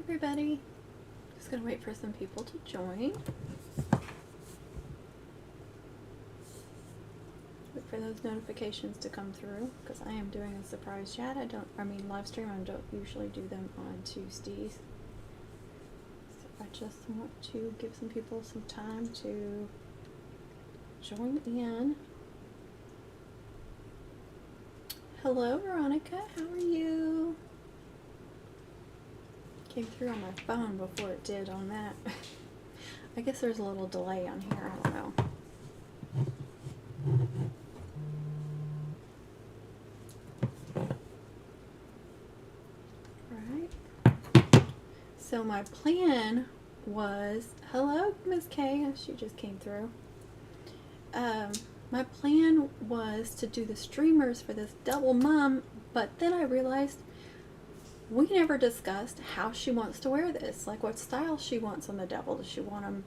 everybody. Just gonna wait for some people to join. Wait for those notifications to come through because I am doing a surprise chat. Live stream. I don't usually do them on Tuesdays. So I just want to give some people some time to join in. Hello, Veronica. How are you? Came through on my phone before it did on that. I guess there's a little delay on here. I don't know. Alright. So my plan was, hello, Miss K. She just came through. My plan was to do the streamers for this double mom, but then I realized we never discussed how she wants to wear this, like what style she wants on the double. Does she want them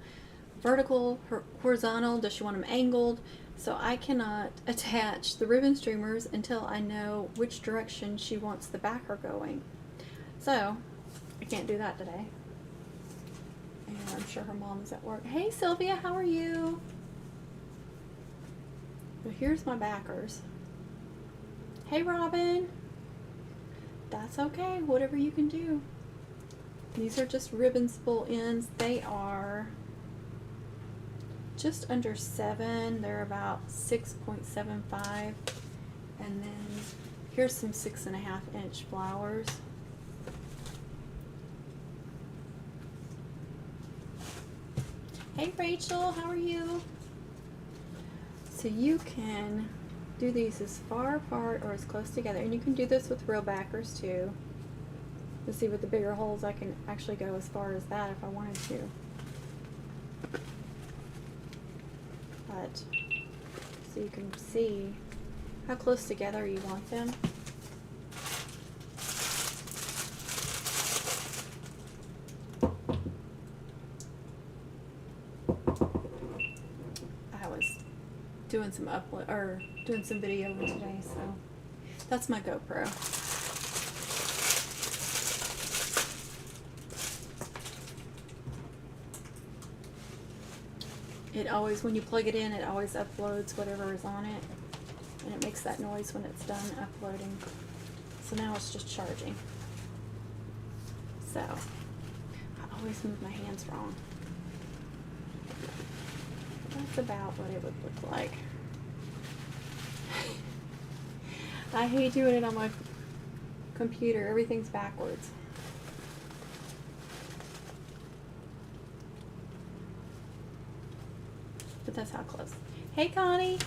vertical, horizontal? Does she want them angled? So I cannot attach the ribbon streamers until I know which direction she wants the backer going. So I can't do that today. And I'm sure her mom is at work. Hey Sylvia, how are you? So here's my backers. Hey Robin. That's okay, whatever you can do. These are just ribbon spool ends. They are just under 7. They're about 6.75. And then here's some 6.5 inch flowers. Hey Rachel, how are you? So you can do these as far apart or as close together, and you can do this with real backers too. You see with the bigger holes I can actually go as far as that if I wanted to. But so you can see how close together you want them. Doing some upload or doing some video today, so that's my GoPro. It always, when you plug it in, it always uploads whatever is on it, and it makes that noise when it's done uploading. So now it's just charging. So I always move my hands wrong. That's about what it would look like. I hate doing it on my computer. Everything's backwards. But that's how close. Hey Connie!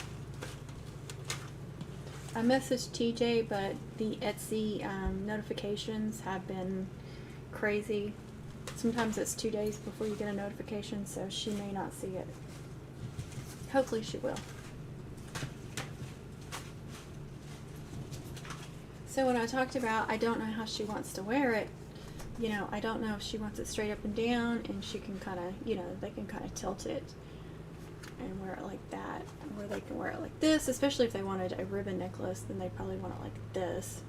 I messaged TJ, but the Etsy notifications have been crazy. Sometimes it's 2 days before you get a notification, so she may not see it. Hopefully she will. So when I talked about I don't know how she wants to wear it, you know, I don't know if she wants it straight up and down, and she can kind of, you know, they can kind of tilt it and wear it like that, or they can wear it like this. Especially if they wanted a ribbon necklace, then they probably want it like this.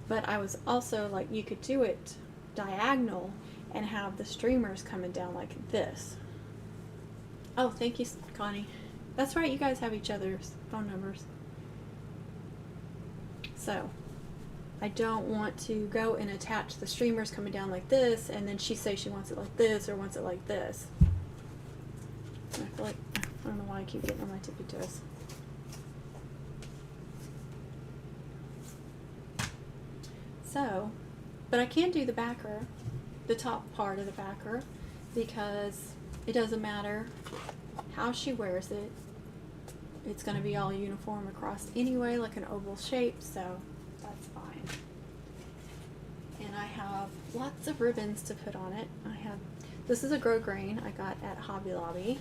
But I was also like, you could do it diagonal and have the streamers coming down like this. Oh, thank you, Connie. That's right, you guys have each other's phone numbers. So, I don't want to go and attach the streamers coming down like this, and then she says she wants it like this or wants it like this. I feel like, I don't know why I keep getting on my tippy toes. So, but I can do the backer, the top part of the backer, because it doesn't matter how she wears it. It's going to be all uniform across anyway, like an oval shape, so that's fine. And I have lots of ribbons to put on it. This is a grosgrain I got at Hobby Lobby.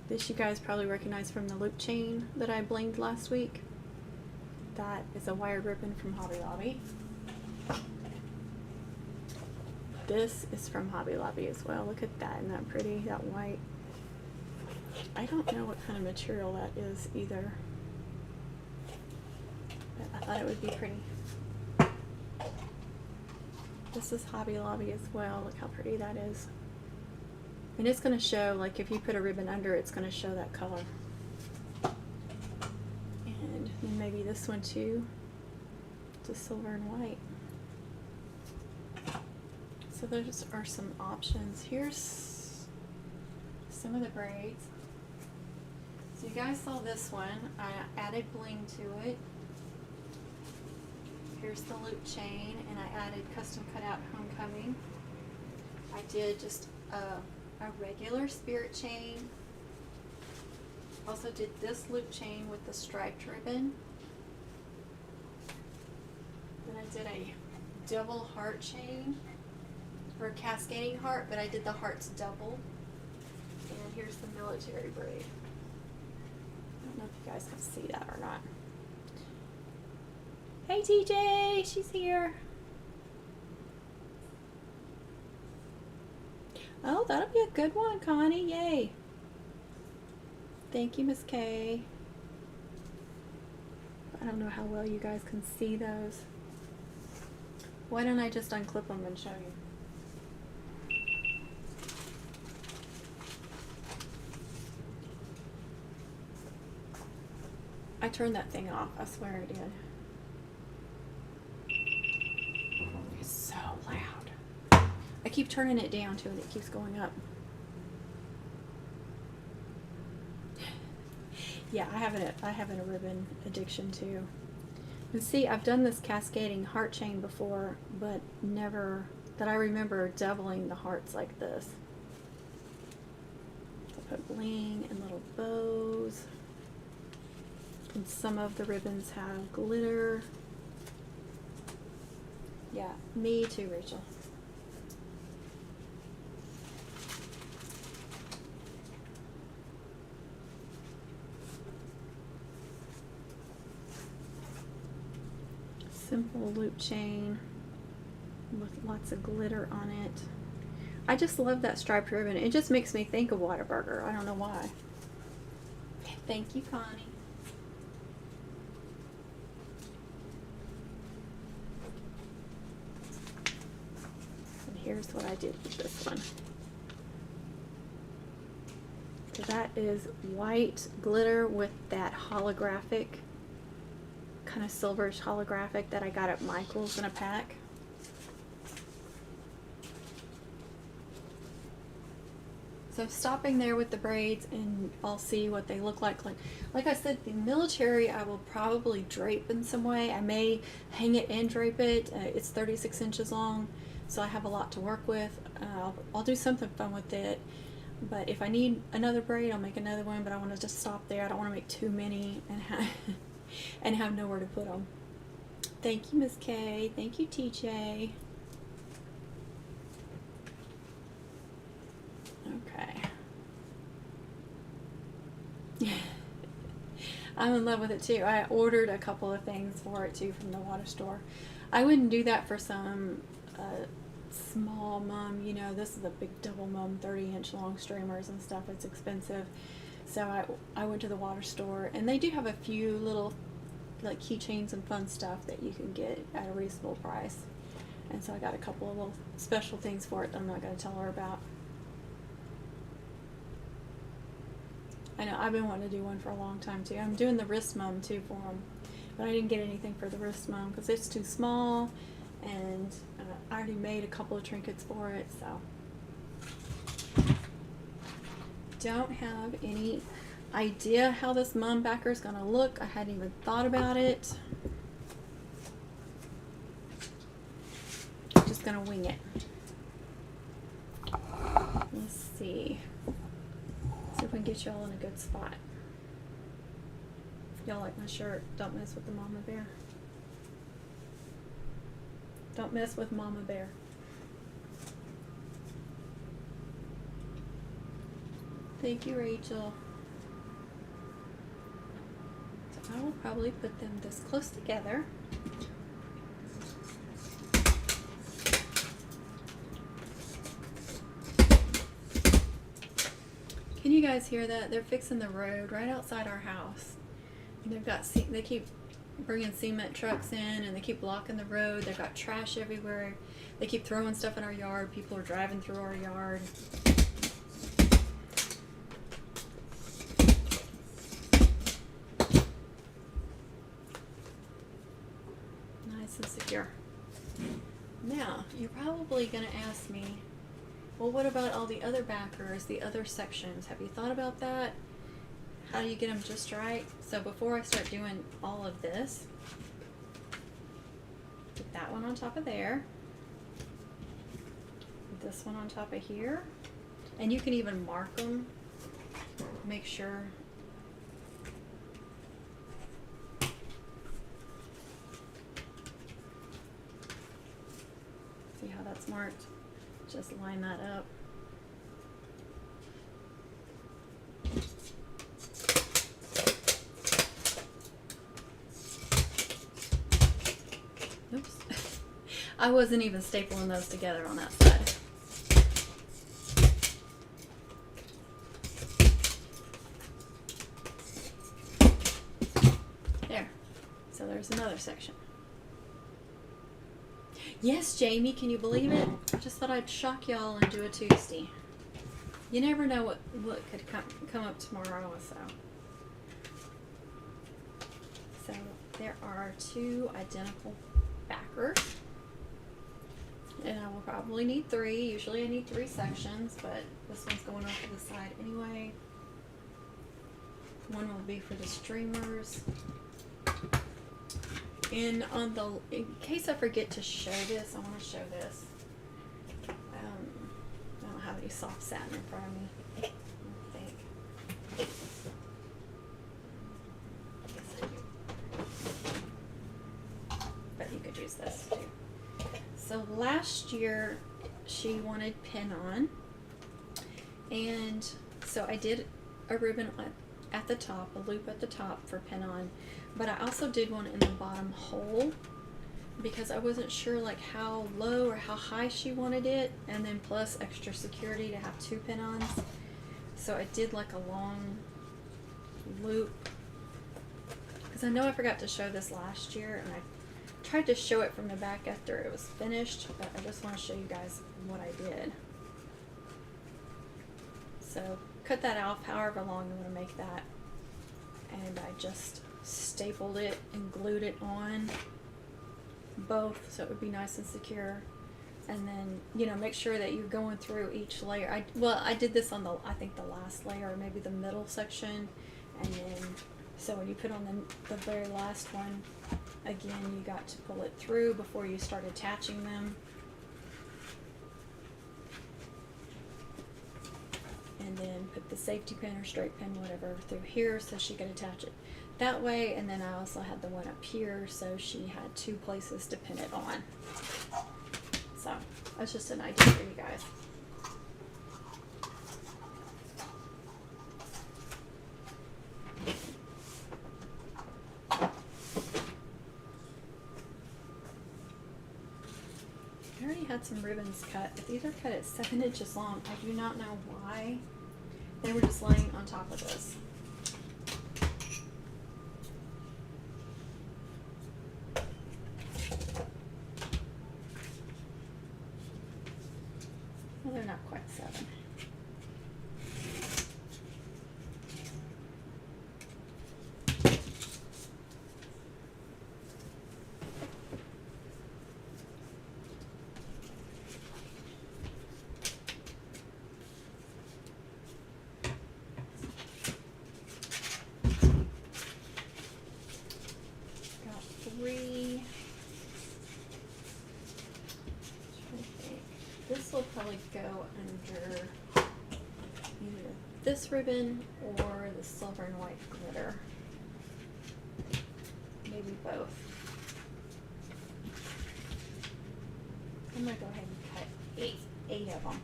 This you guys probably recognize from the loop chain that I blinged last week. That is a wired ribbon from Hobby Lobby. This is from Hobby Lobby as well. Look at that, isn't that pretty? That white. I don't know what kind of material that is either, but I thought it would be pretty. This is Hobby Lobby as well. Look how pretty that is. And it's going to show, like if you put a ribbon under, it's going to show that color. And then maybe this one too. It's a silver and white. So those are some options. Here's some of the braids. So you guys saw this one. I added bling to it. Here's the loop chain, and I added custom cutout homecoming. I did just a regular spirit chain. Also did this loop chain with the striped ribbon. Then I did a double heart chain, or cascading heart, but I did the hearts double. And here's the military braid. I don't know if you guys can see that or not. Hey TJ, she's here. Oh, that'll be a good one, Connie. Yay. Thank you, Miss K. I don't know how well you guys can see those. Why don't I just unclip them and show you? I turned that thing off. I swear I did. It's so loud. I keep turning it down too and it keeps going up. Yeah, I have a ribbon addiction too. And see, I've done this cascading heart chain before, but never that I remember doubling the hearts like this. I put bling and little bows. And some of the ribbons have glitter. Yeah, me too, Rachel. Simple loop chain with lots of glitter on it. I just love that striped ribbon. It just makes me think of Whataburger. I don't know why. Thank you, Connie. And here's what I did with this one. So that is white glitter with that holographic, kind of silverish holographic that I got at Michael's in a pack. So stopping there with the braids, and I'll see what they look like. Like I said, the military I will probably drape in some way. I may hang it and drape it. It's 36 inches long, so I have a lot to work with. I'll do something fun with it. But if I need another braid, I'll make another one, but I want to just stop there. I don't want to make too many and have nowhere to put them. Thank you, Miss K. Thank you, TJ. Okay. I'm in love with it too. I ordered a couple of things for it too from the water store. I wouldn't do that for some small mum, you know, this is a big double mum, 30-inch long streamers and stuff. It's expensive. So I went to the water store, and they do have a few little like keychains and fun stuff that you can get at a reasonable price. And so I got a couple of little special things for it that I'm not going to tell her about. I know, I've been wanting to do one for a long time too. I'm doing the wrist mum too for them, but I didn't get anything for the wrist mum because it's too small, and I already made a couple of trinkets for it, so. Don't have any idea how this mum backer is going to look. I hadn't even thought about it. I'm just going to wing it. Let's see. See if we can get y'all in a good spot. Y'all like my shirt. Don't mess with the mama bear. Don't mess with Mama Bear. Thank you, Rachel. So I will probably put them this close together. Can you guys hear that? They're fixing the road right outside our house. And they've got, they keep bringing cement trucks in, and they keep blocking the road. They've got trash everywhere. They keep throwing stuff in our yard. People are driving through our yard. Nice and secure. Now, you're probably going to ask me, well, what about all the other backers, the other sections? Have you thought about that? How do you get them just right? So before I start doing all of this, put that one on top of there, this one on top of here, and you can even mark them, make sure. See how that's marked? Just line that up. Oops. I wasn't even stapling those together on that side. There. So there's another section. Yes, Jamie, can you believe it? I just thought I'd shock y'all and do a Tuesday. You never know what could come up tomorrow, so there are 2 identical backers, and I will probably need 3. Usually I need 3 sections, but this one's going off to the side anyway. One will be for the streamers. And in case I forget to show this, I want to show this. I don't have any soft satin in front of me, I don't think. Yes, I do. But you could use this too. So last year she wanted pin-on, and so I did a ribbon at the top, a loop at the top for pin-on, but I also did one in the bottom hole because I wasn't sure like how low or how high she wanted it, and then plus extra security to have 2 pin-ons. So I did like a long loop, because I know I forgot to show this last year, and I tried to show it from the back after it was finished, but I just want to show you guys what I did. So cut that off however long you want to make that, and I just stapled it and glued it on both so it would be nice and secure. And then, you know, make sure that you're going through each layer. I did this on I think the last layer, or maybe the middle section, and then so when you put on the very last one, again, you got to pull it through before you start attaching them. And then put the safety pin or straight pin, whatever, through here so she could attach it that way. And then I also had the one up here, so she had 2 places to pin it on. So that's just an idea for you guys. I already had some ribbons cut, but these are cut at 7 inches long. I do not know why. They were just laying on top of this. Well, they're not quite 7. This will probably go under either this ribbon or the silver and white glitter. Maybe both. I'm going to go ahead and cut 8 of them.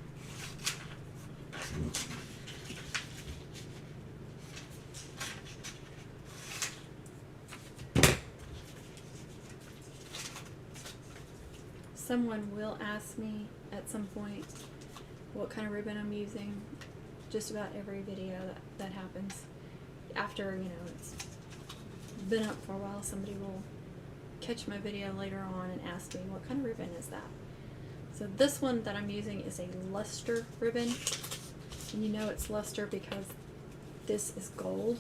Someone will ask me at some point what kind of ribbon I'm using. Just about every video that happens after, you know, it's been up for a while, somebody will catch my video later on and ask me, what kind of ribbon is that? So this one that I'm using is a luster ribbon. And you know it's luster because this is gold.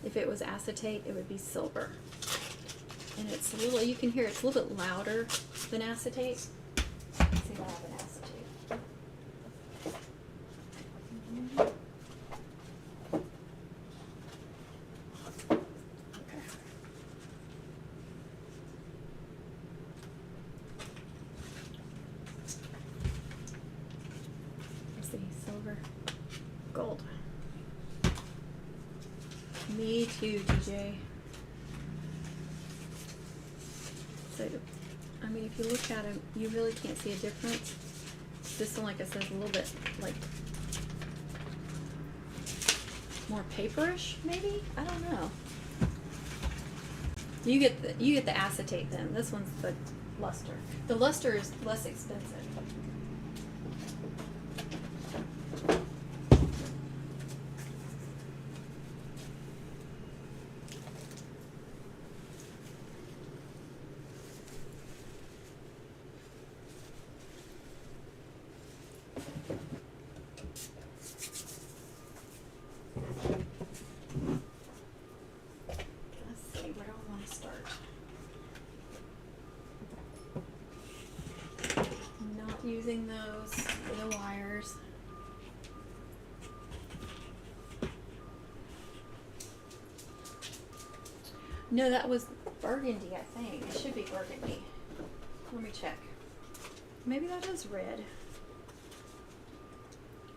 If it was acetate, it would be silver. And it's a little, you can hear it's a little bit louder than acetate. Let's see if I have an acetate. Okay. Let's see, silver, gold. Me too, DJ. So, I mean, if you look at them, you really can't see a difference. This one, like I said, is a little bit like more paperish, maybe. I don't know. You get the acetate then. This one's the luster. The luster is less expensive. Using those for the wires. No, that was burgundy, I think. It should be burgundy. Let me check. Maybe that is red.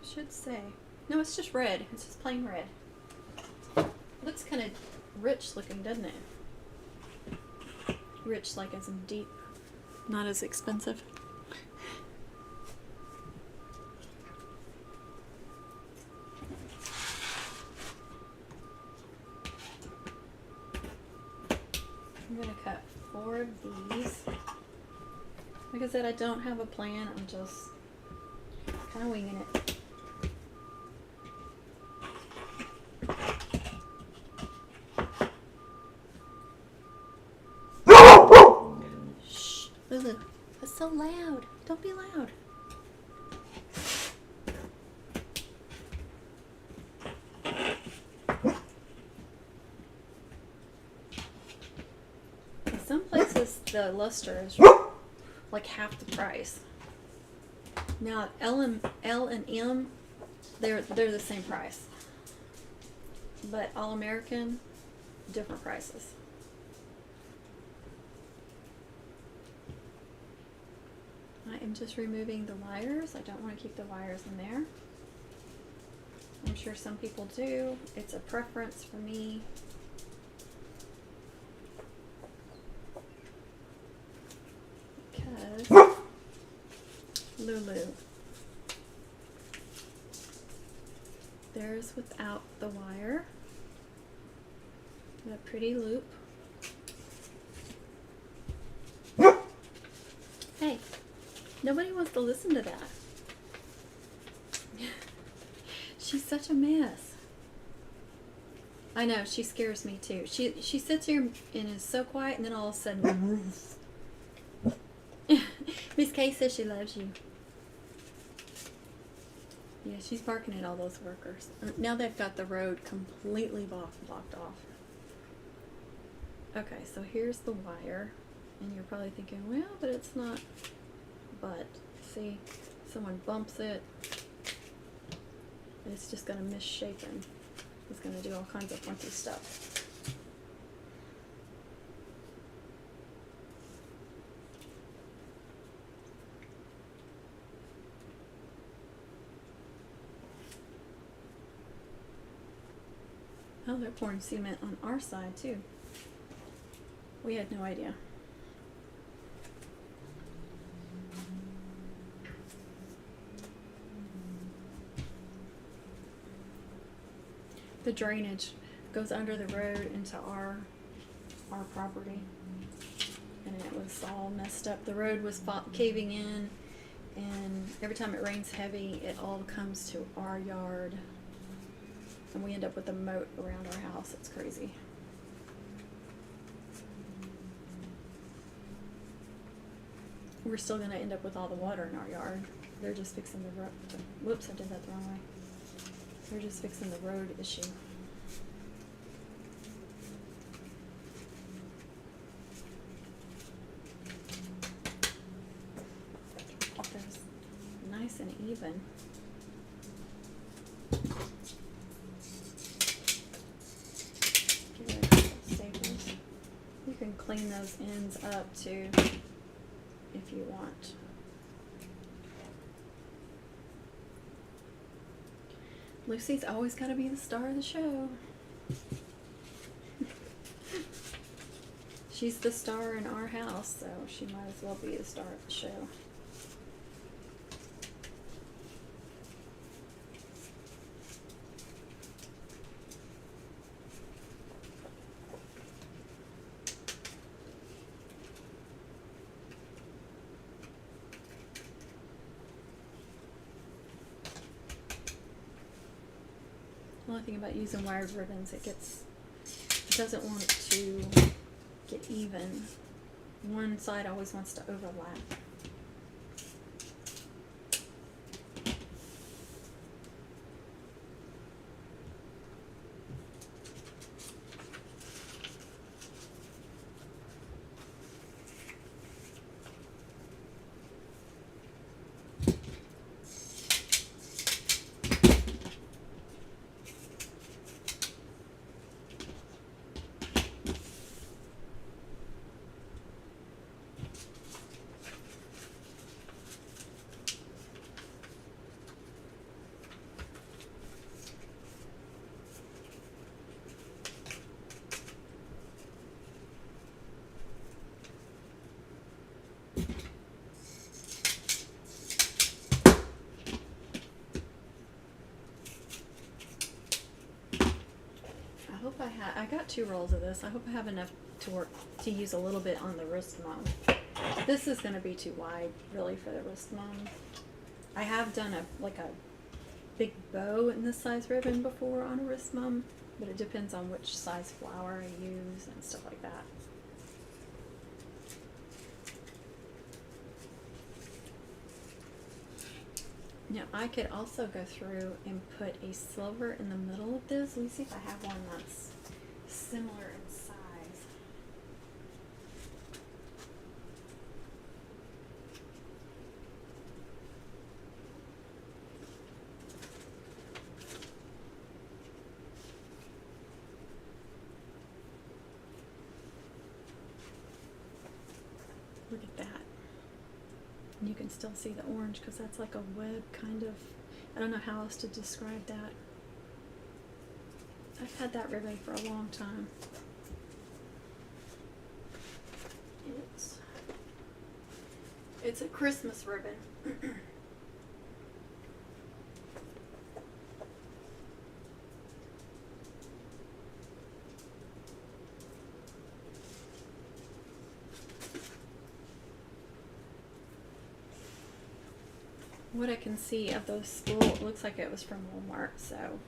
It should say. No, it's just red. It's just plain red. It looks kind of rich looking, doesn't it? Rich like as in deep. Not as expensive. I'm going to cut 4 of these. Like I said, I don't have a plan. I'm just kind of winging it. Shh, Lulu, that's so loud. Don't be loud. Some places the luster is like half the price. Now L and M, they're the same price, but All American, different prices. I am just removing the wires. I don't want to keep the wires in there. I'm sure some people do. It's a preference for me. Lulu. There's without the wire. That pretty loop. Hey, nobody wants to listen to that. She's such a mess. I know, she scares me too. She sits here and is so quiet, and then all of a sudden, Miss Kay says she loves you. Yeah, she's barking at all those workers. Now they've got the road completely blocked off. Okay, so here's the wire. And you're probably thinking, well, but it's not. But, see, someone bumps it. It's just going to misshapen. It's going to do all kinds of funky stuff. Oh, they're pouring cement on our side too. We had no idea. The drainage goes under the road into our property, and it was all messed up. The road was caving in, and every time it rains heavy, it all comes to our yard. And we end up with a moat around our house. It's crazy. we're still going to end up with all the water in our yard. They're just fixing the road. Whoops, I did that the wrong way. They're just fixing the road issue. Get those nice and even. Give it a couple staples. You can clean those ends up too if you want. Lucy's always got to be the star of the show. She's the star in our house, so she might as well be the star of the show. The only thing about using wired ribbons, it doesn't want it to get even. One side always wants to overlap. I got 2 rolls of this. I hope I have enough to use a little bit on the wrist mum. This is going to be too wide, really, for the wrist mum. I have done a big bow in this size ribbon before on a wrist mum, but it depends on which size flower I use and stuff like that. Now I could also go through and put a silver in the middle of this. Let me see if I have one that's similar in size. Look at that. And you can still see the orange because that's like a web kind of. I don't know how else to describe that. I've had that ribbon for a long time. It's a Christmas ribbon. What I can see of those spool, it looks like it was from Walmart, so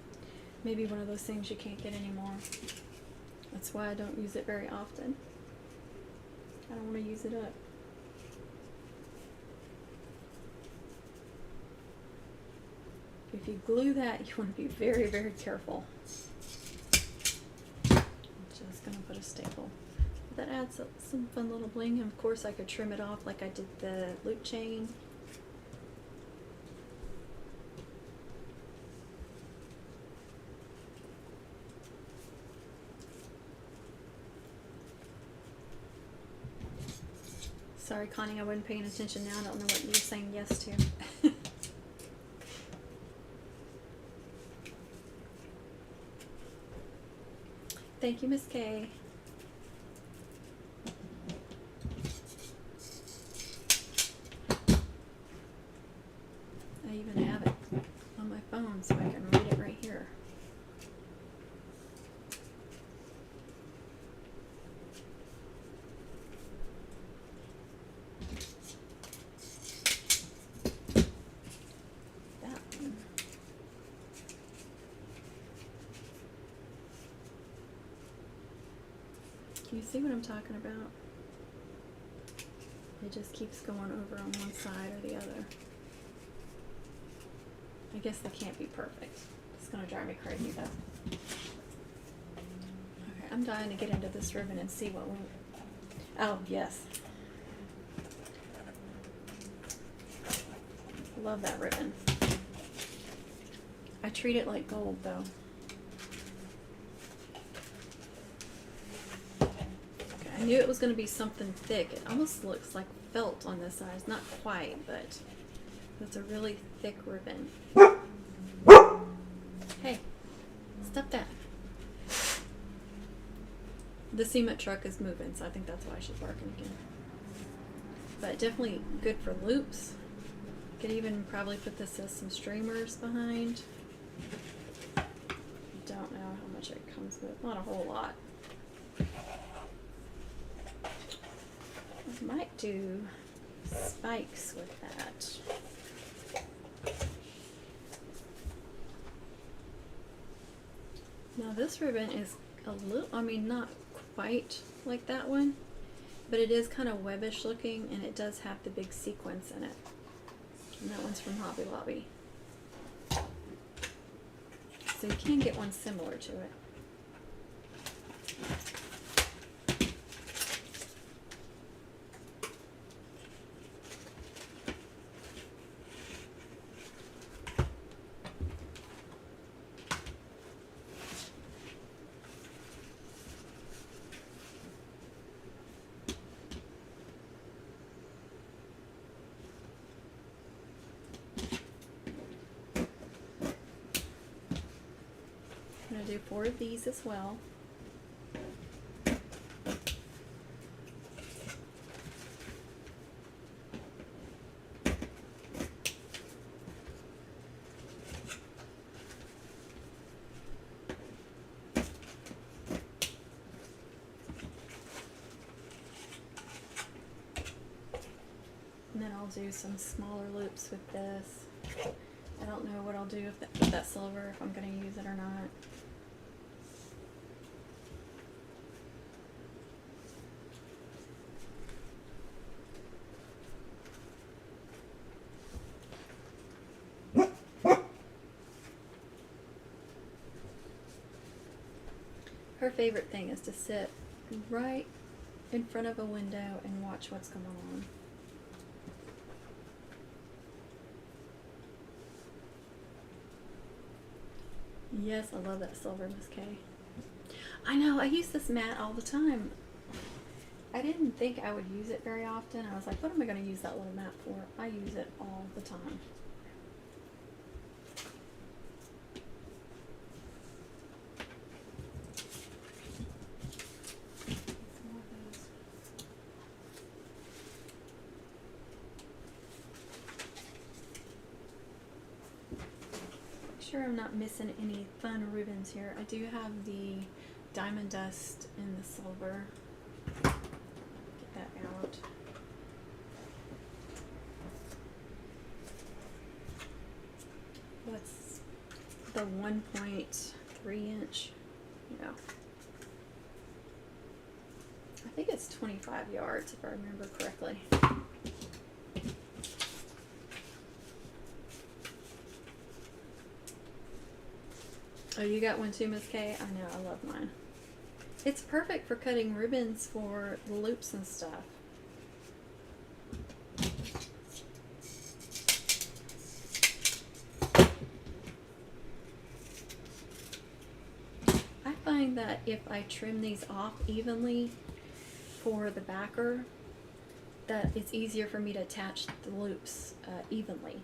maybe one of those things you can't get anymore. That's why I don't use it very often. I don't want to use it up. If you glue that, you want to be very, very careful. I'm just going to put a staple. That adds some fun little bling, and of course I could trim it off like I did the loop chain. Sorry, Connie, I wasn't paying attention now. I don't know what you were saying yes to. Thank you, Miss Kay. I even have it on my phone so I can read it right here. Can you see what I'm talking about? it just keeps going over on one side or the other. I guess they can't be perfect. It's gonna drive me crazy though. Okay, I'm dying to get into this ribbon and see what we... Oh, yes. Love that ribbon. I treat it like gold though. Okay, I knew it was going to be something thick. It almost looks like felt on this side. It's not quite, but it's a really thick ribbon. Hey, stop that. The cement truck is moving, so I think that's why she's barking again. But definitely good for loops. Could even probably put this as some streamers behind. Don't know how much it comes with. Not a whole lot. I might do spikes with that. Now this ribbon is a little, I mean not quite like that one, but it is kind of webbish looking, and it does have the big sequins in it. And that one's from Hobby Lobby. So you can get one similar to it. I'm going to do 4 of these as well. And then I'll do some smaller loops with this. I don't know what I'll do with that silver, if I'm going to use it or not. Her favorite thing is to sit right in front of a window and watch what's going on. Yes, I love that silver, Miss K. I know, I use this mat all the time. I didn't think I would use it very often. I was like, what am I going to use that little mat for? I use it all the time. Sure I'm not missing any fun ribbons here. I do have the diamond dust in the silver. Get that out. What's the 1.3 inch? Yeah. I think it's 25 yards if I remember correctly. Oh, you got one too, Miss K? I know, I love mine. It's perfect for cutting ribbons for loops and stuff. I find that if I trim these off evenly for the backer, that it's easier for me to attach the loops evenly.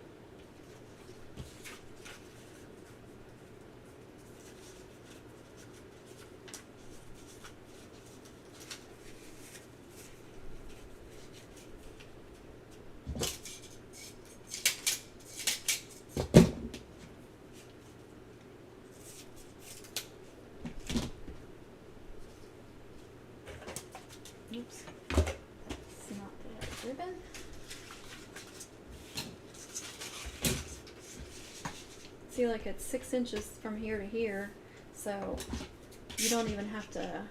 Oops, it's not the ribbon. See, like it's 6 inches from here to here, so you don't even have to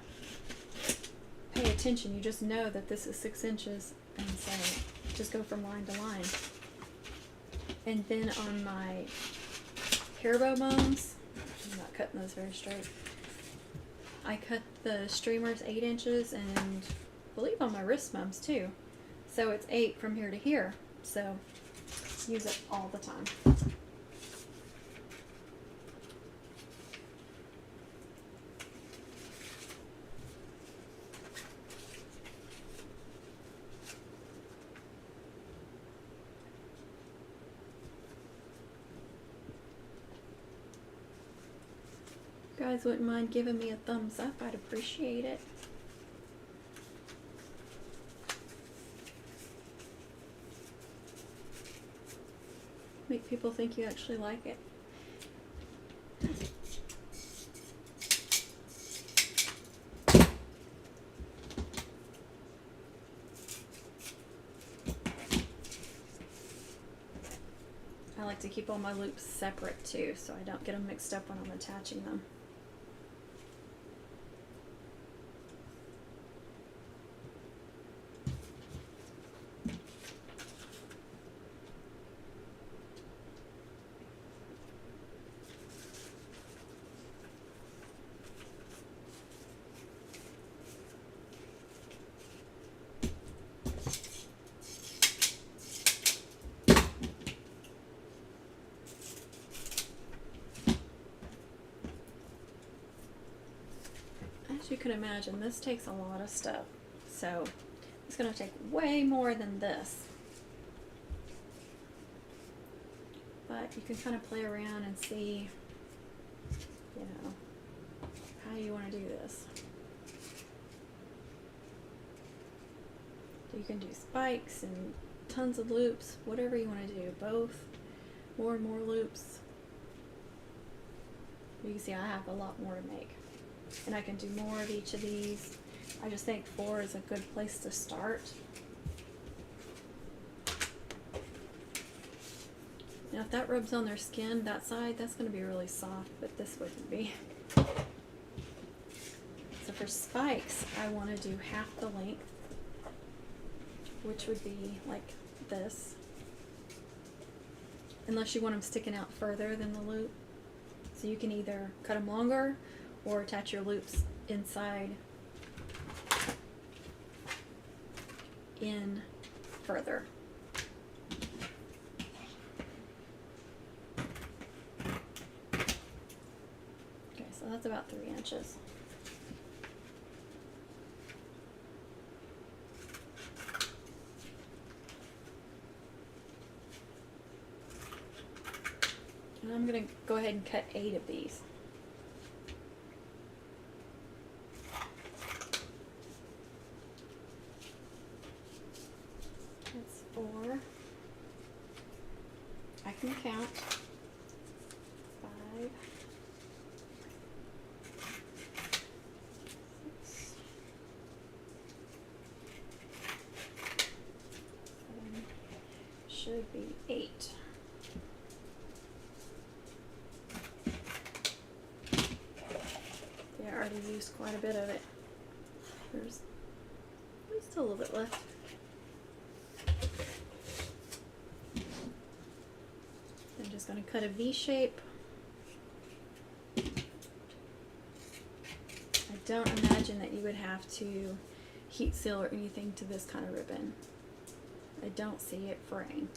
pay attention. You just know that this is 6 inches, and so just go from line to line. And then on my hair bow mums, I'm not cutting those very straight. I cut the streamers 8 inches, and I believe on my wrist mums too. So it's 8 from here to here. So use it all the time. If you guys wouldn't mind giving me a thumbs up, I'd appreciate it. Make people think you actually like it. I like to keep all my loops separate too, so I don't get them mixed up when I'm attaching them. As you can imagine, this takes a lot of stuff, so it's going to take way more than this. But you can kind of play around and see, you know, how you want to do this. So you can do spikes and tons of loops, whatever you want to do, both, more and more loops. You can see I have a lot more to make. And I can do more of each of these. I just think 4 is a good place to start. Now if that rubs on their skin, that side, that's going to be really soft, but this wouldn't be. So for spikes, I want to do half the length, which would be like this. Unless you want them sticking out further than the loop. So you can either cut them longer or attach your loops inside in further. Okay, so that's about 3 inches. And I'm going to go ahead and cut 8 of these. That's 4. I can count. 5, 6, 7, should be 8. Yeah, I already used quite a bit of it. There's still a little bit left. I'm just going to cut a V shape. I don't imagine that you would have to heat seal or anything to this kind of ribbon. I don't see it fraying.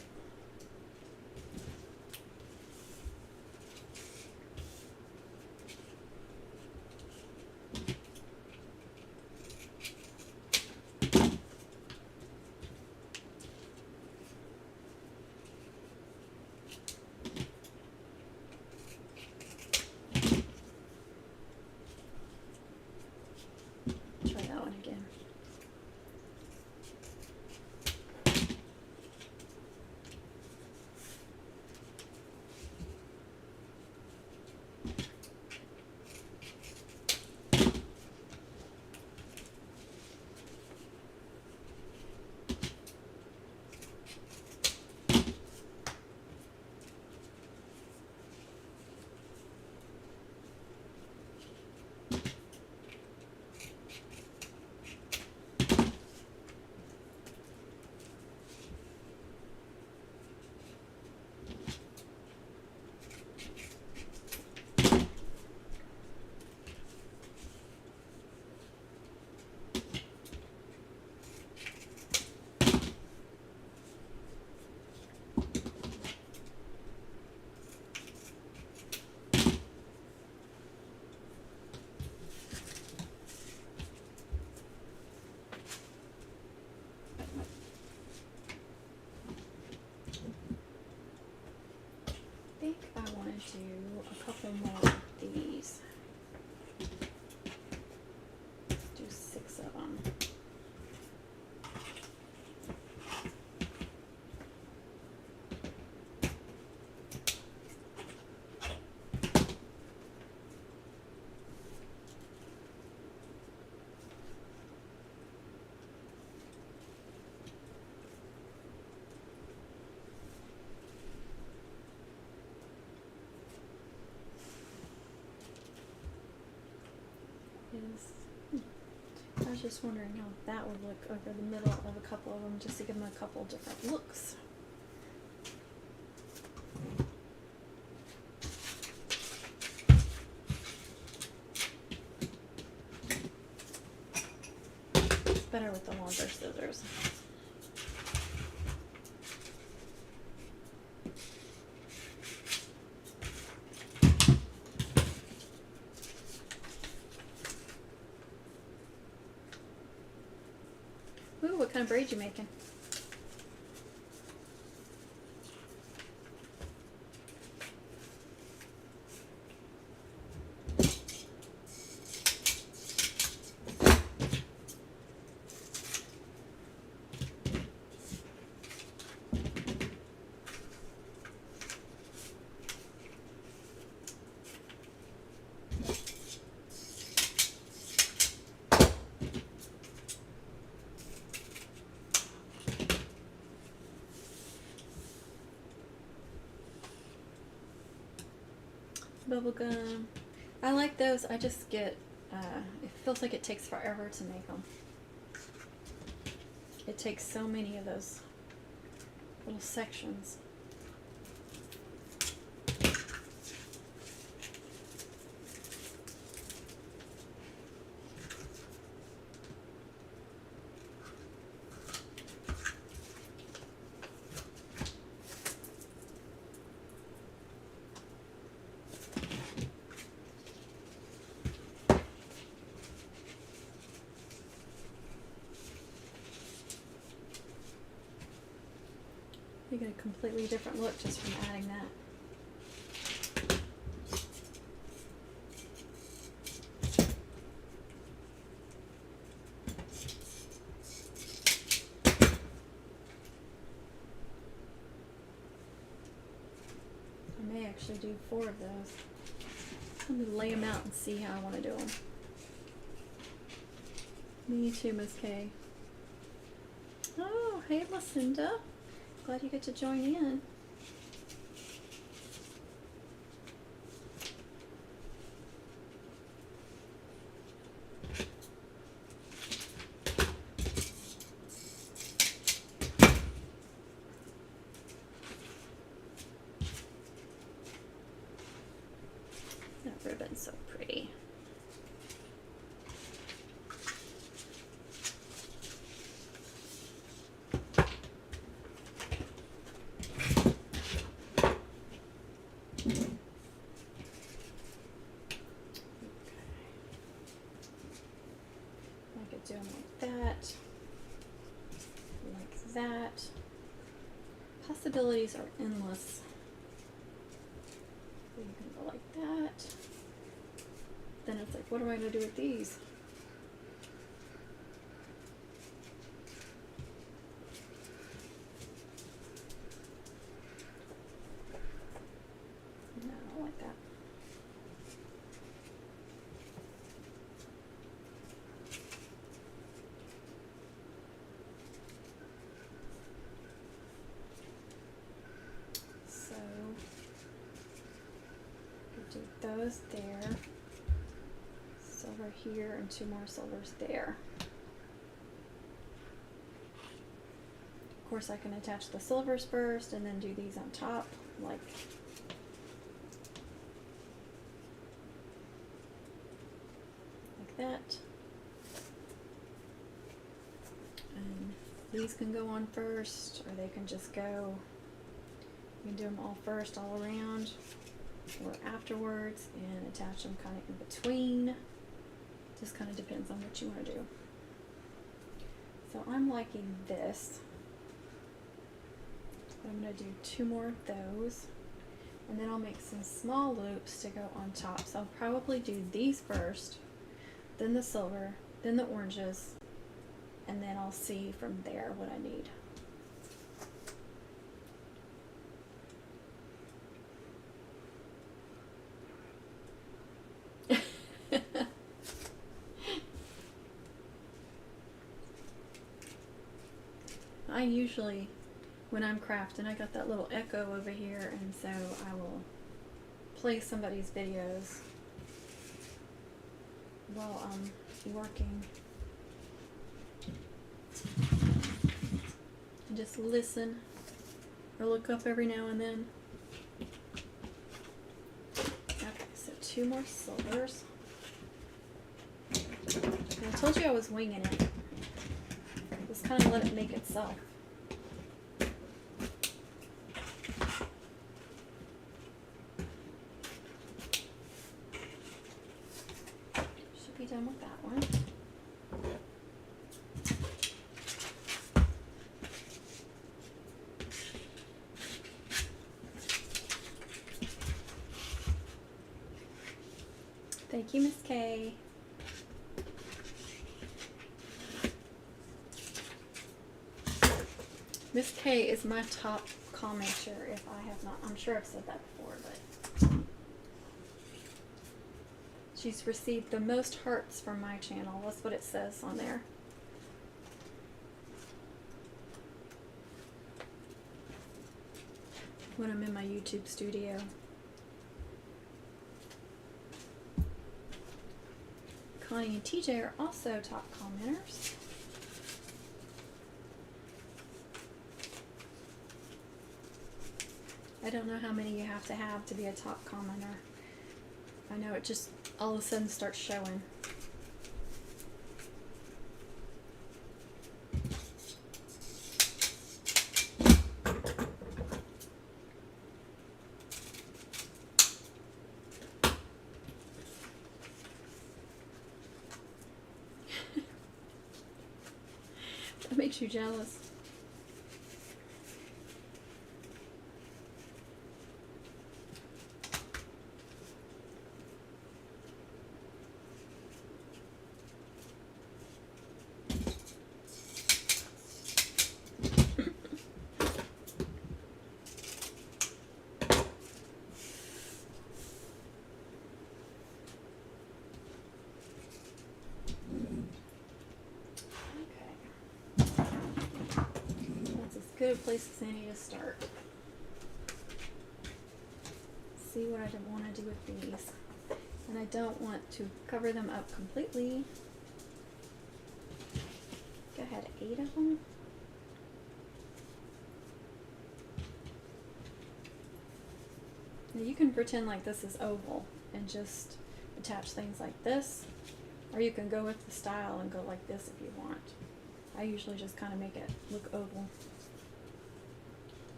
Try that one again. was just wondering how that would look over the middle of a couple of them, just to give them a couple different looks. It's better with the longer scissors. Ooh, what kind of braid you making? Bubblegum. I like those. I just get, it feels like it takes forever to make them. It takes so many of those little sections. You get a completely different look just from adding that. I may actually do 4 of those. Let me lay them out and see how I want to do them. Me too, Miss Kay. Oh, hey, Lucinda. Glad you get to join in. That ribbon's so pretty. Do them like that. Possibilities are endless. So you can go like that. Then it's like, what am I going to do with these? No, I don't like that. Those there, silver here, and 2 more silvers there. Of course, I can attach the silvers first and then do these on top, like that. And these can go on first, or they can just go, you can do them all first, all around, or afterwards, and attach them kind of in between. Just kind of depends on what you want to do. So I'm liking this. I'm going to do 2 more of those, and then I'll make some small loops to go on top. So I'll probably do these first, then the silver, then the oranges, and then I'll see from there what I need. I usually, when I'm crafting, I got that little echo over here, and so I will play somebody's videos while I'm working. listen or look up every now and then. Okay, so 2 more silvers. And I told you I was winging it. Just kind of let it make itself. Should be done with that one. Thank you, Miss K. Miss K is my top commenter, if I have not. I'm sure I've said that before, but she's received the most hearts from my channel. That's what it says on there. When I'm in my YouTube studio. Connie and TJ are also top commenters. I don't know how many you have to be a top commenter. I know it just all of a sudden starts showing. That makes you jealous. Good place as any to start. See what I want to do with these. And I don't want to cover them up completely. I think I had 8 of them. Now you can pretend like this is oval and just attach things like this. Or you can go with the style and go like this if you want. I usually just kind of make it look oval.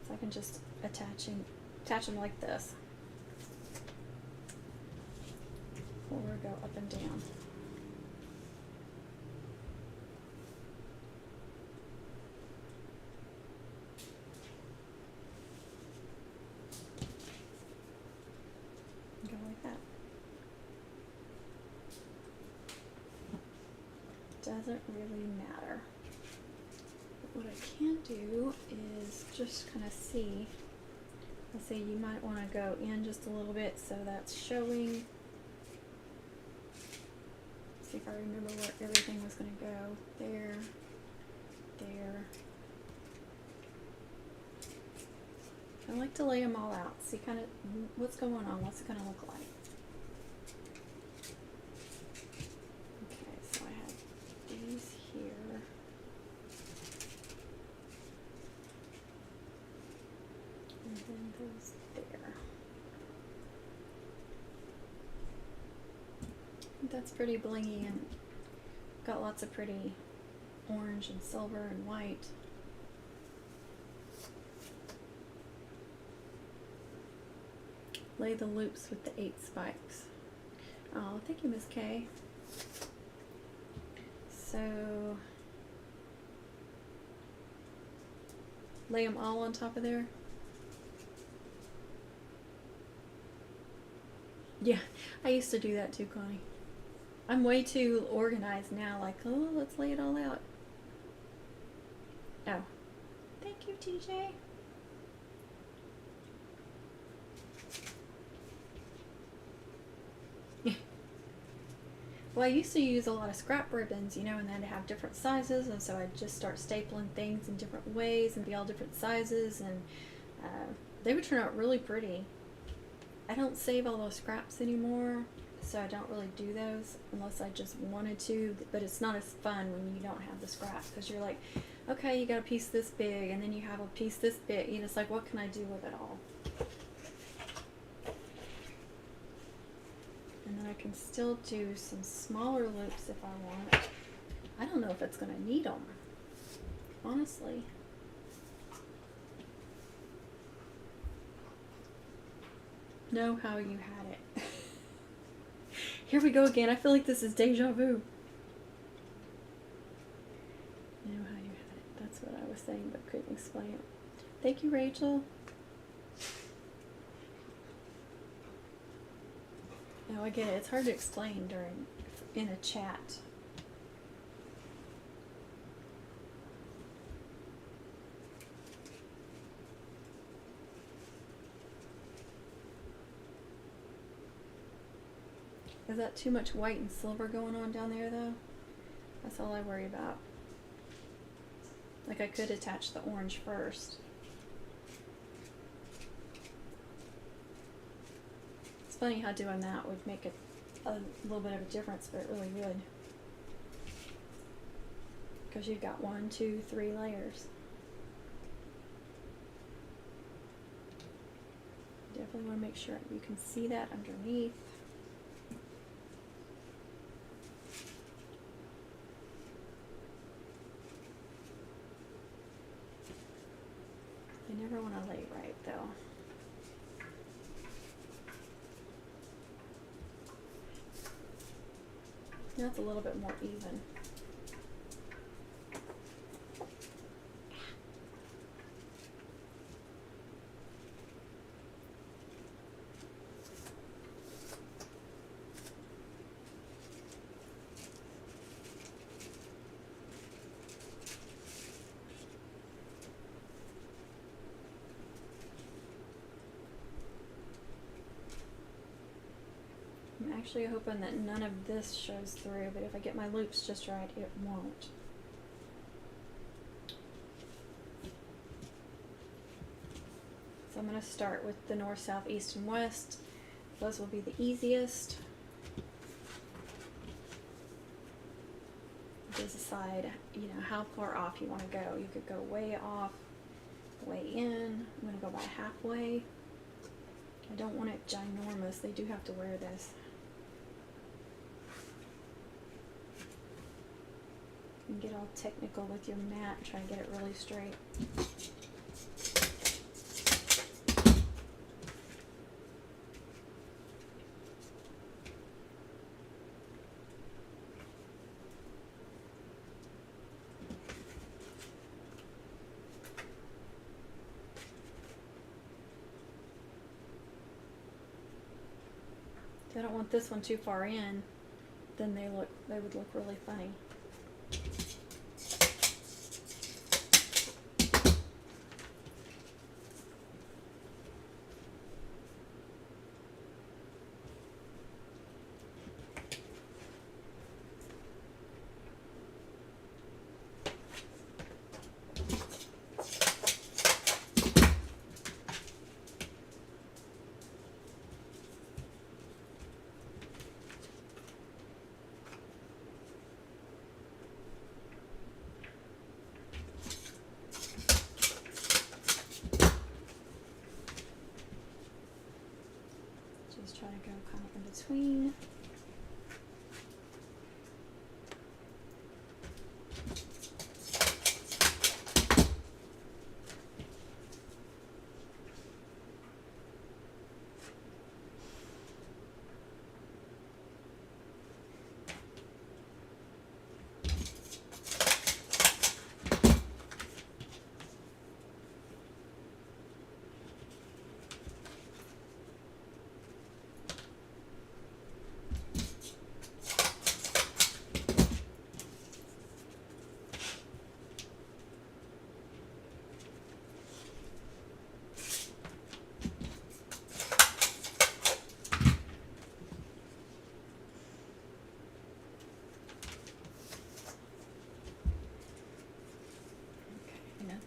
So I can just attach them like this, or go up and down. Go like that. Doesn't really matter. What I can do is just kind of see. Let's say you might want to go in just a little bit so that's showing. See if I remember where everything was going to go. There, there. I like to lay them all out. See kind of what's going on. What's it going to look like? Okay, so I have these here. And then those there. That's pretty blingy and got lots of pretty orange and silver and white. Lay the loops with the 8 spikes. Oh, thank you, Miss K. So lay them all on top of there. Yeah, I used to do that too, Connie. I'm way too organized now, like, oh, let's lay it all out. Oh, thank you, TJ. Well, I used to use a lot of scrap ribbons, you know, and then have different sizes, and so I'd just start stapling things in different ways and be all different sizes, and they would turn out really pretty. I don't save all those scraps anymore, so I don't really do those unless I just wanted to, but it's not as fun when you don't have the scraps, because you're like, okay, you got a piece this big, and then you have a piece this big. You know, it's like, what can I do with it all? And then I can still do some smaller loops if I want. I don't know if it's going to need them, honestly. Know how you had it. Here we go again. I feel like this is deja vu. Know how you had it. That's what I was saying, but couldn't explain it. Thank you, Rachel. No, I get it. It's hard to explain in a chat. Is that too much white and silver going on down there, though? That's all I worry about. Like, I could attach the orange first. It's funny how doing that would make a little bit of a difference, but it really would. Because you've got 1, 2, 3 layers. Definitely want to make sure you can see that underneath. I never want to lay right, though. That's a little bit more even. I'm actually hoping that none of this shows through, but if I get my loops just right, it won't. So I'm going to start with the north, south, east, and west. Those will be the easiest. Just decide, you know, how far off you want to go. You could go way off, way in. I'm going to go about halfway. I don't want it ginormous. They do have to wear this. You can get all technical with your mat and try to get it really straight. If I don't want this one too far in, then they would look really funny. Just try to go kind of in between.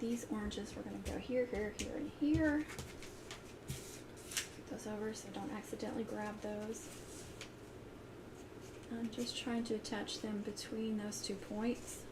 These oranges, we're going to go here, here, here, and here. Put those over so I don't accidentally grab those. I'm just trying to attach them between those 2 points.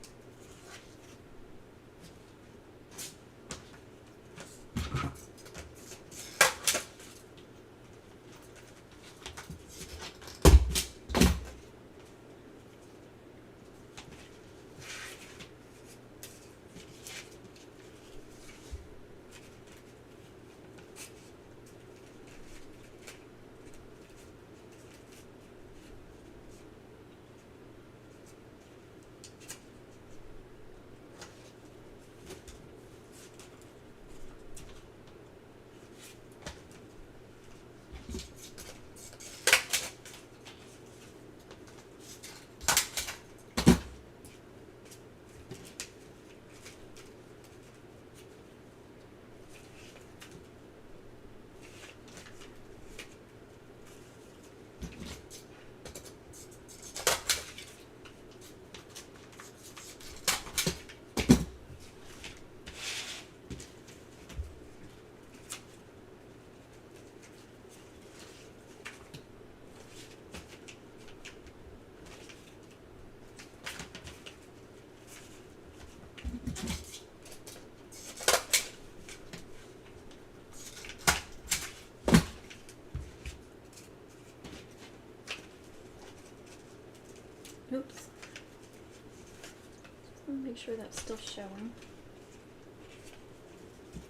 sure that's still showing.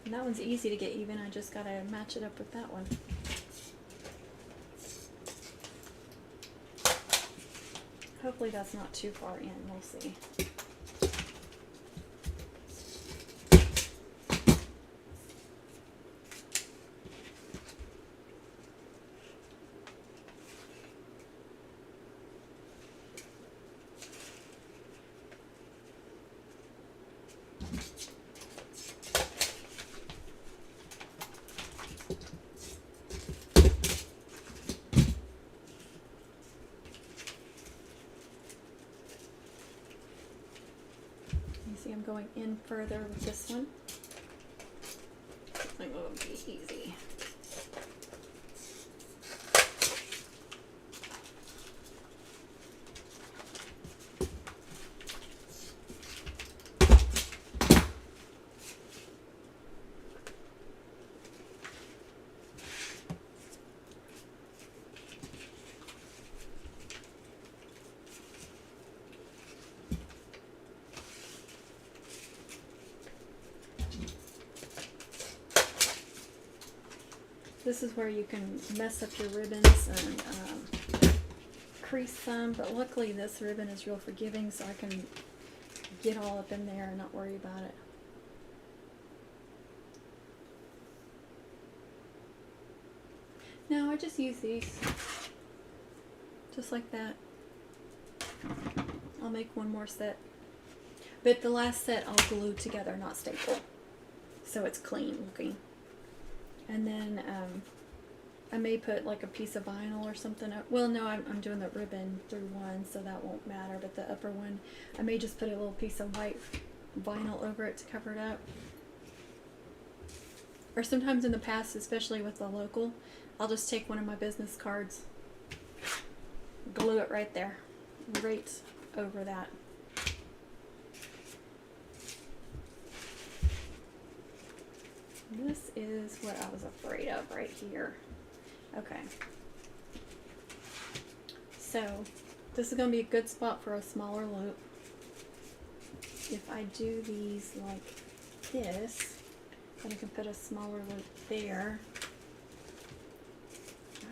And that one's easy to get even. I just gotta match it up with that one. Hopefully that's not too far in. We'll see. See, I'm going in further with this one. I think it'll be easy. This is where you can mess up your ribbons and crease some, but luckily this ribbon is real forgiving, so I can get all up in there and not worry about it. No, I just use these, just like that. I'll make one more set, but the last set I'll glue together, not staple, so it's clean looking. And then I may put like a piece of vinyl or something up. Well, no, I'm doing the ribbon through one, so that won't matter. But the upper one, I may just put a little piece of white vinyl over it to cover it up. Or sometimes in the past, especially with the local, I'll just take one of my business cards, glue it right there, right over that. This is what I was afraid of right here. Okay. So this is going to be a good spot for a smaller loop. If I do these like this, then I can put a smaller loop there.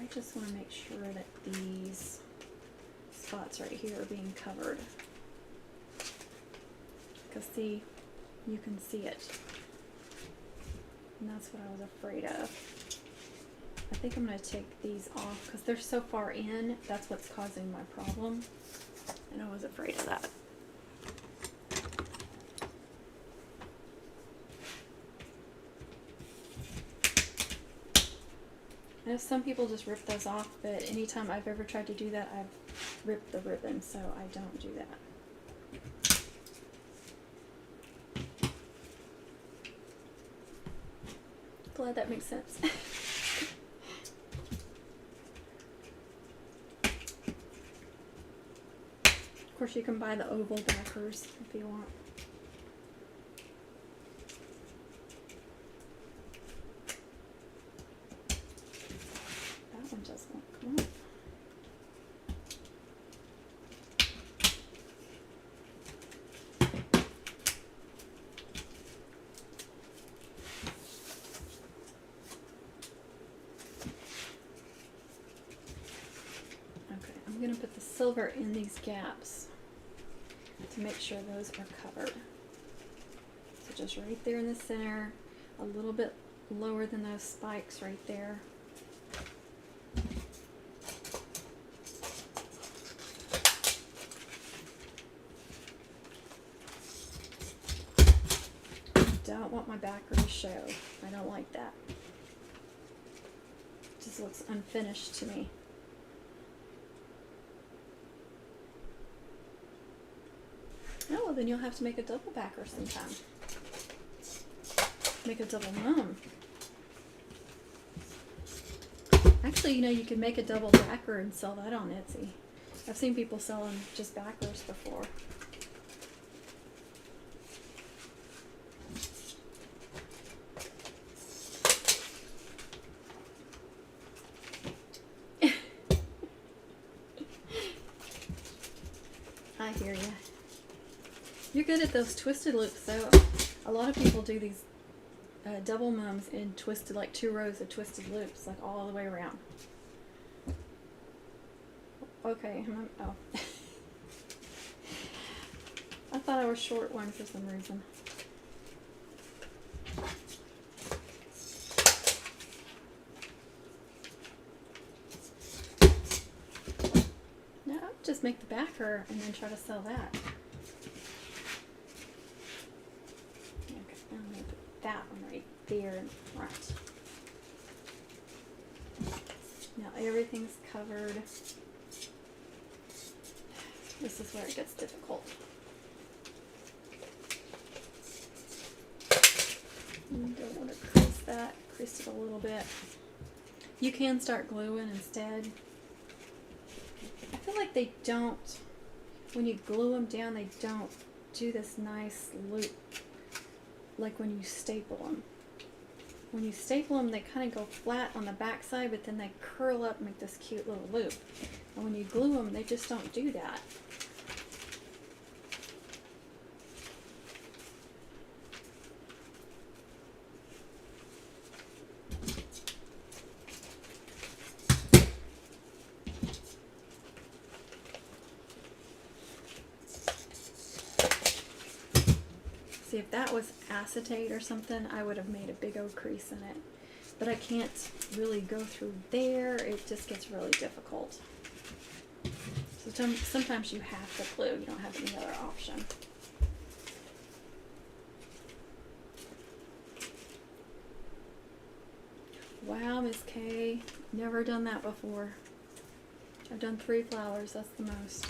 I just want to make sure that these spots right here are being covered. Because see, you can see it. And that's what I was afraid of. I think I'm going to take these off because they're so far in. That's what's causing my problem. And I was afraid of that. I know some people just rip those off, but anytime I've ever tried to do that, I've ripped the ribbon, so I don't do that. Glad that makes sense. Of course, you can buy the oval backers if you want. That one just won't come up. I'm going to put the silver in these gaps to make sure those are covered. So just right there in the center, a little bit lower than those spikes right there. Don't want my backer to show. I don't like that. It just looks unfinished to me. Oh, well, then you'll have to make a double backer sometime. Make a double mum. Actually, you know, you can make a double backer and sell that on Etsy. I've seen people selling just backers before. I hear you. You're good at those twisted loops, though. A lot of people do these double mums in twisted, like 2 rows of twisted loops, like all the way around. Okay, oh. I thought I was short one for some reason. Now I'll just make the backer and then try to sell that. Okay, I'm going to put that one right there in front. Now everything's covered. This is where it gets difficult. You don't want to crease that. Crease it a little bit. You can start gluing instead. I feel like they don't, when you glue them down, they don't do this nice loop like when you staple them. When you staple them, they kind of go flat on the back side, but then they curl up and make this cute little loop. And when you glue them, they just don't do that. See, if that was acetate or something, I would have made a big old crease in it. But I can't really go through there. It just gets really difficult. So sometimes you have to glue. You don't have any other option. Wow, Miss K. Never done that before. I've done 3 flowers. That's the most.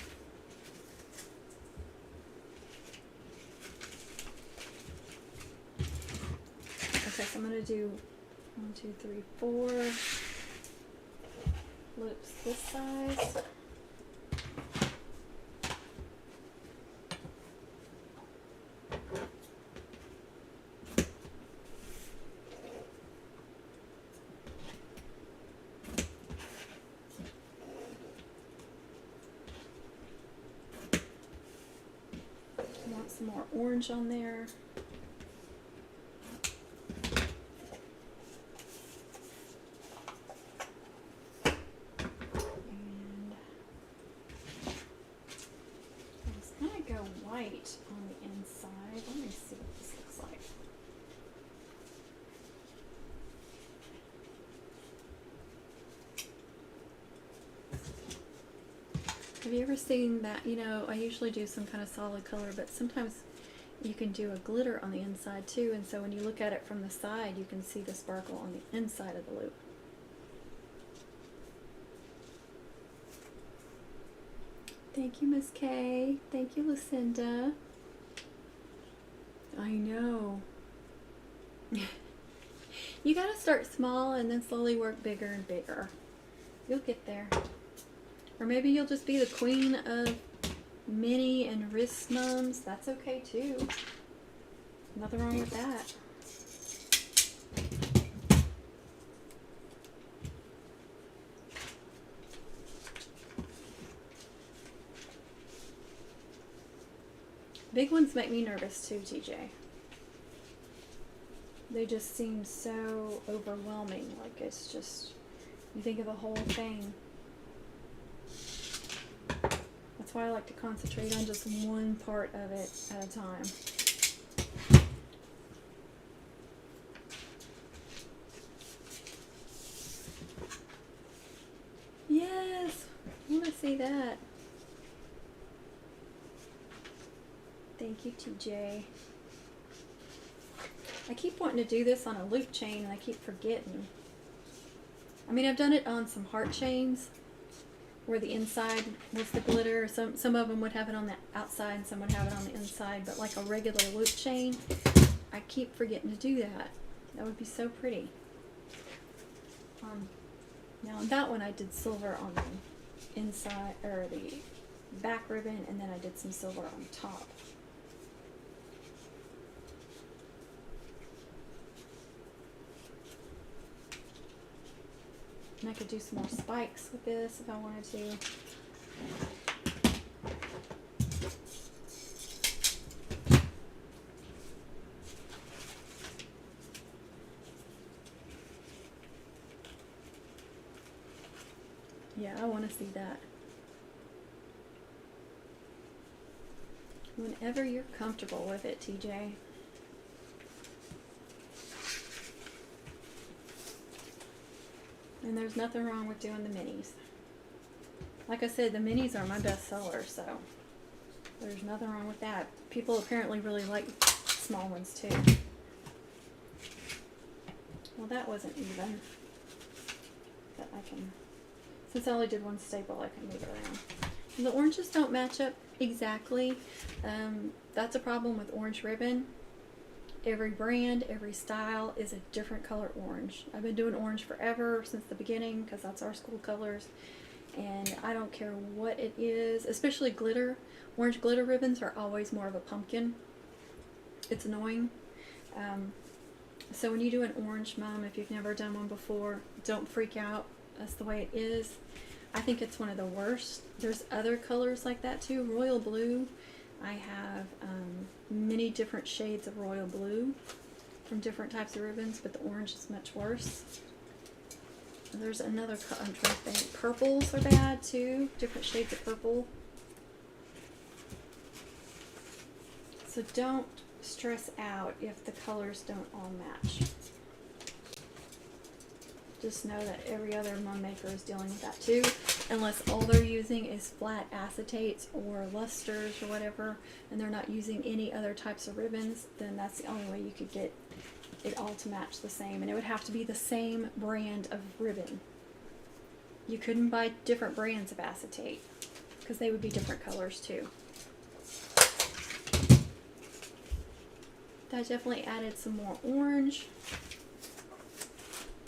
Okay, so I'm going to do 1, 2, 3, 4 loops this size. I want some more orange on there. On the inside. Let me see what this looks like. Have you ever seen that? You know, I usually do some kind of solid color, but sometimes you can do a glitter on the inside too, and so when you look at it from the side, you can see the sparkle on the inside of the loop. Thank you, Miss K. Thank you, Lucinda. I know. You gotta start small and then slowly work bigger and bigger. You'll get there. Or maybe you'll just be the queen of mini and wrist mums. That's okay too. Nothing wrong with that. Big ones make me nervous too, TJ. They just seem so overwhelming. Like it's just, you think of the whole thing. That's why I like to concentrate on just one part of it at a time. Yes, I want to see that. Thank you, TJ. I keep wanting to do this on a loop chain and I keep forgetting. I mean, I've done it on some heart chains where the inside was the glitter. Some of them would have it on the outside and some would have it on the inside, but like a regular loop chain, I keep forgetting to do that. That would be so pretty. Now on that one I did silver on the inside, or the back ribbon, and then I did some silver on top. And I could do some more spikes with this if I wanted to. Yeah, I want to see that. Whenever you're comfortable with it, TJ. And there's nothing wrong with doing the minis. Like I said, the minis are my best seller, so there's nothing wrong with that. People apparently really like small ones too. Well, that wasn't even. But I can, since I only did one staple, I can move it around. And the oranges don't match up exactly. That's a problem with orange ribbon. Every brand, every style is a different color orange. I've been doing orange forever, since the beginning, because that's our school colors. And I don't care what it is, especially glitter. Orange glitter ribbons are always more of a pumpkin. It's annoying. So when you do an orange mum, if you've never done one before, don't freak out. That's the way it is. I think it's one of the worst. There's other colors like that too. Royal blue. I have many different shades of royal blue from different types of ribbons, but the orange is much worse. There's another color, I'm trying to think. Purples are bad too. Different shades of purple. So don't stress out if the colors don't all match. Just know that every other mum maker is dealing with that too, unless all they're using is flat acetates or lusters or whatever, and they're not using any other types of ribbons, then that's the only way you could get it all to match the same, and it would have to be the same brand of ribbon. You couldn't buy different brands of acetate because they would be different colors too. I definitely added some more orange.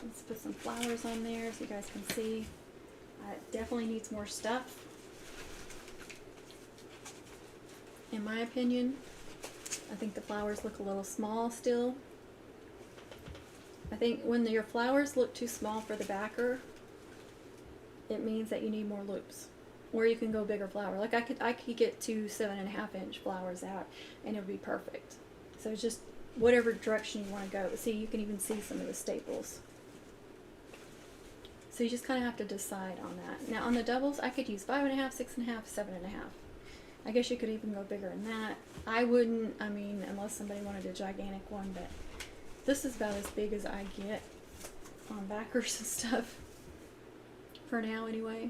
Let's put some flowers on there so you guys can see. It definitely needs more stuff. In my opinion, I think the flowers look a little small still. I think when your flowers look too small for the backer, it means that you need more loops. Or you can go bigger flower. Like I could get 2 7.5-inch flowers out and it would be perfect. So it's just whatever direction you want to go. See, you can even see some of the staples. So you just kind of have to decide on that. Now on the doubles, I could use 5.5, 6.5, 7.5. I guess you could even go bigger than that. I wouldn't, I mean, unless somebody wanted a gigantic one, but this is about as big as I get on backers and stuff. For now, anyway.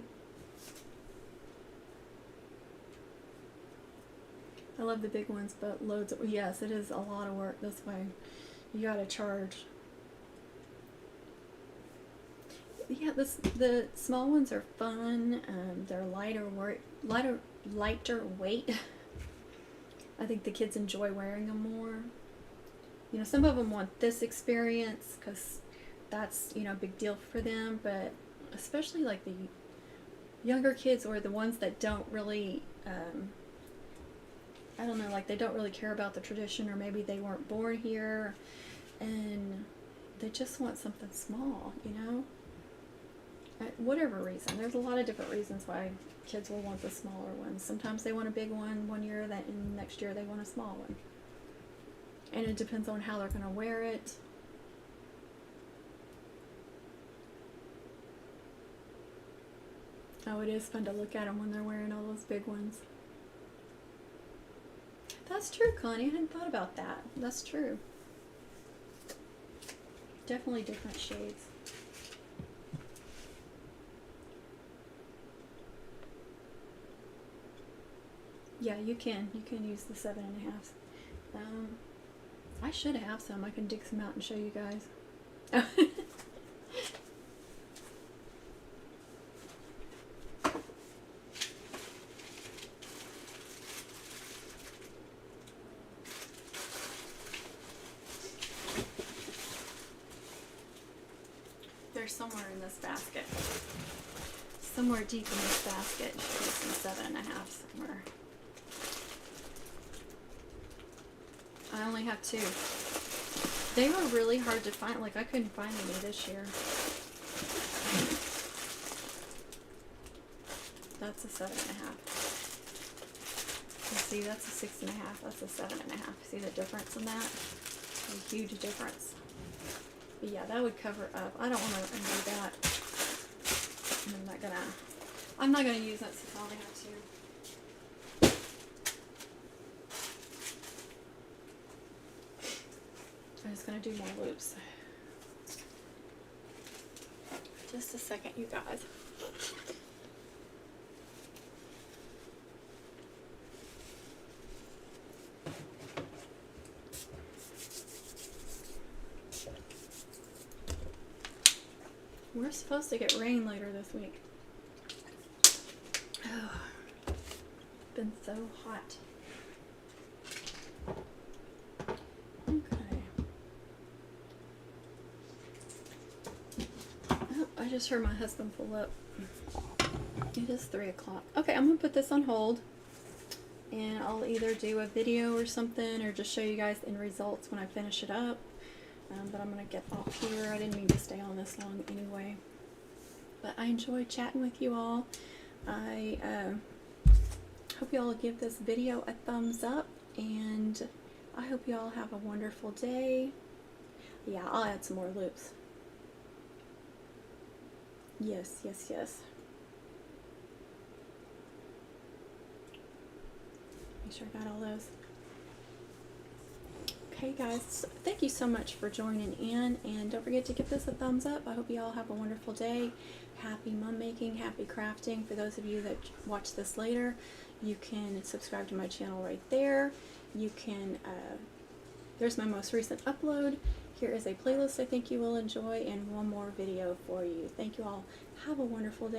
I love the big ones, but loads of, yes, it is a lot of work this way. You gotta charge. Yeah, the small ones are fun. They're lighter weight. I think the kids enjoy wearing them more. You know, some of them want this experience because that's, you know, a big deal for them, but especially like the younger kids or the ones that don't really, I don't know, like they don't really care about the tradition, or maybe they weren't born here and they just want something small, you know? Whatever reason. There's a lot of different reasons why kids will want the smaller ones. Sometimes they want a big one year, and next year they want a small one. And it depends on how they're going to wear it. Oh, it is fun to look at them when they're wearing all those big ones. That's true, Connie. I hadn't thought about that. That's true. Definitely different shades. Yeah, you can. You can use the 7.5. I should have some. I can dig some out and show you guys. They're somewhere in this basket. Somewhere deep in this basket. There's some 7.5 somewhere. I only have 2. They were really hard to find. Like, I couldn't find any this year. That's a 7.5. You see, that's a 6.5. That's a 7.5. See the difference in that? A huge difference. But yeah, that would cover up. I don't want to undo that. I'm not gonna I'm not going to use that since I only have 2. I'm just going to do more loops. Just a second, you guys. We're supposed to get rain later this week. Oh, it's been so hot. Okay. Oh, I just heard my husband pull up. It is 3 o'clock. Okay, I'm going to put this on hold. And I'll either do a video or something or just show you guys the end results when I finish it up. But I'm going to get off here. I didn't mean to stay on this long anyway. But I enjoyed chatting with you all. I hope you all give this video a thumbs up. And I hope you all have a wonderful day. Yeah, I'll add some more loops. Yes, yes, yes. Make sure I got all those. Okay guys, thank you so much for joining in, and don't forget to give this a thumbs up. I hope you all have a wonderful day. Happy mum making, happy crafting. For those of you that watch this later, you can subscribe to my channel right there. You can, there's my most recent upload. Here is a playlist I think you will enjoy, and one more video for you. Thank you all. Have a wonderful day.